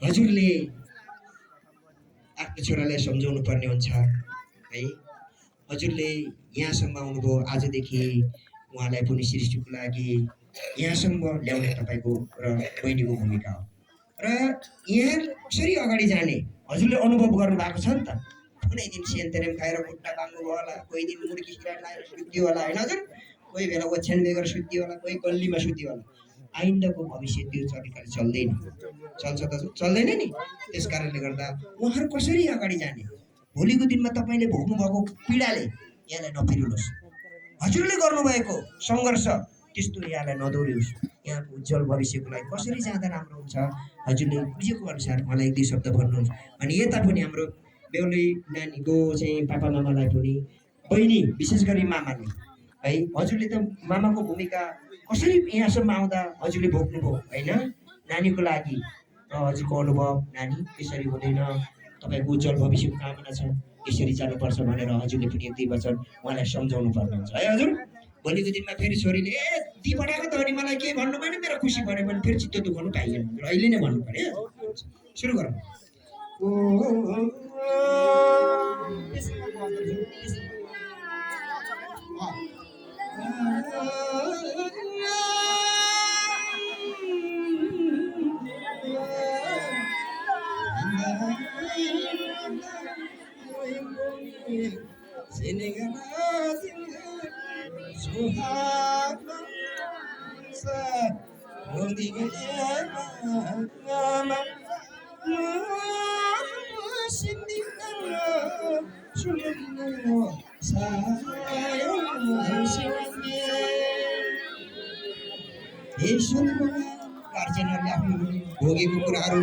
हजुरले आफ्नो छोरालाई सम्झाउनु पर्ने हुन्छ है। हजुरले यहाँसम्म आउनुभयो, आजदेखि उहाँलाई पनि सृष्टिको लागि यहाँसम्म ल्याउने तपाईँको र बहिनीको भूमिका हो। र यहाँ कसरी अगाडि जाने हजुरले अनुभव गर्नु भएको छ नि त। कुनै दिन सेन्तेरेम खाएर खुट्टा बाङ्गो भयो होला, कोही दिन मुर्गी किरा लाएर सुत्यो होला होइन हजुर, कोही बेला ओछ्यान बेगर सुत्यो होला, कोही गल्लीमा सुत्यो होला। आइन्दाको भविष्य त्यो तरिकाले चल्दैन, चल्छ त चल्दैन नि। त्यस कारणले गर्दा उहाँहरू कसरी अगाडि जाने, भोलिको दिनमा तपाईँले भोग्नु भएको पीडाले यहाँलाई नपिरुलोस्, हजुरले गर्नुभएको सङ्घर्ष त्यस्तो यहाँलाई नदोहोरियोस्। यहाँको उज्जवल भविष्यको लागि कसरी जाँदा राम्रो हुन्छ हजुरले बुझेको अनुसार मलाई एक दुई शब्द भन्नुहोस्। अनि यता पनि हाम्रो बेहुली नानीको चाहिँ पापा मामालाई पनि, बहिनी विशेष गरी मामाले है, हजुरले त मामाको भूमिका कसरी यहाँसम्म आउँदा हजुरले भोग्नुभयो होइन नानीको लागि, र हजुरको अनुभव नानी त्यसरी हुँदैन, तपाईँको उज्जवल भविष्यको कामना छ, यसरी जानुपर्छ भनेर हजुरले पनि एक दुई वचन उहाँलाई सम्झाउनु पर्ने हुन्छ है हजुर। भोलिको दिनमा फेरि छोरीले ती पठाएको त अनि मलाई के भन्नु भएन, मेरो खुसी भन्यो भने फेरि चित्त दुखाउनु पाइएन, अहिले नै भन्नु पर्यो। सुरु गरौँ। गार्जेनहरूले आफ्नो भोगेको कुराहरू,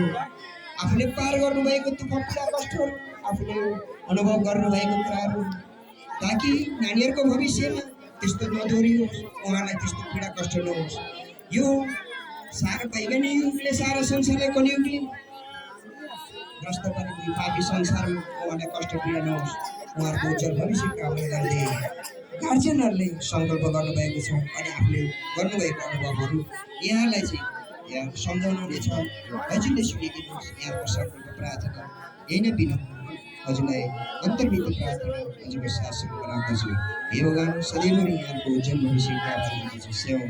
आफूले पार गर्नुभएको दुःख पीडा कष्टहरू, आफूले अनुभव गर्नुभएको कुराहरू, ताकि नानीहरूको भविष्यमा त्यस्तो नदोहोरियोस्, उहाँलाई त्यस्तो पीडा कष्ट नहोस्। यो सारा वैज्ञानिक युगले सारा संसारलाई कलियुगले ग्रस्त गरेको यो पापी संसारमा उहाँलाई कष्ट पीडा नहोस्, उहाँहरूको उज्जवल भविष्य कामना गर्दै गार्जेनहरूले सङ्कल्प गर्नुभएको छ। अनि आफूले गर्नुभएको अनुभवहरू यहाँलाई चाहिँ यहाँ सम्झाउनु हुनेछ। हजुरले सुनिदिनुहोस् यहाँको सङ्कल्प प्रार्थना, यही नै विनम्र हजुरलाई अन्तर्निहित प्रार्थना हजुरको शासनमा राख्दछु। हे भगवान सधैँभरि यहाँको उज्जवल भविष्य कामना गर्दछु। सेवा